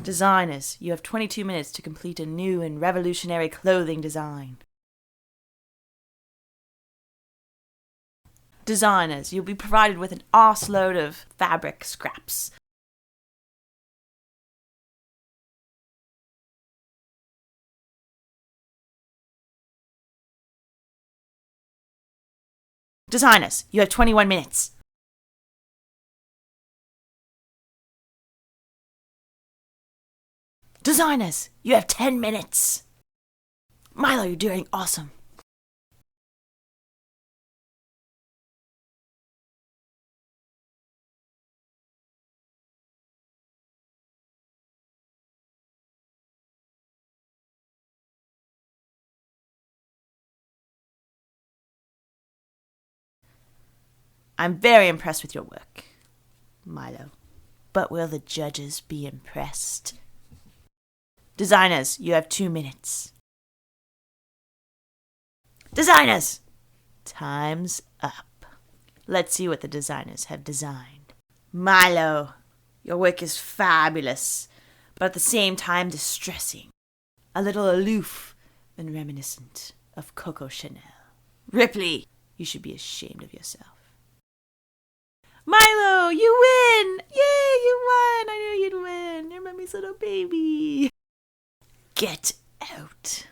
Designers, you have 22 minutes to complete a new and revolutionary clothing design. Designers, you'll be provided with an arseload of fabric scraps. Designers, you have 21 minutes. Designers, you have 10 minutes. Milo, you're doing awesome. I'm very impressed with your work, Milo. But will the judges be impressed? Designers, you have 2 minutes. Designers! Time's up. Let's see what the designers have designed. Milo, your work is fabulous, but at the same time distressing. A little aloof and reminiscent of Coco Chanel. Ripley, you should be ashamed of yourself. Milo, you win! Yay, you won! I knew you'd win. You're Mummy's little baby. Get out.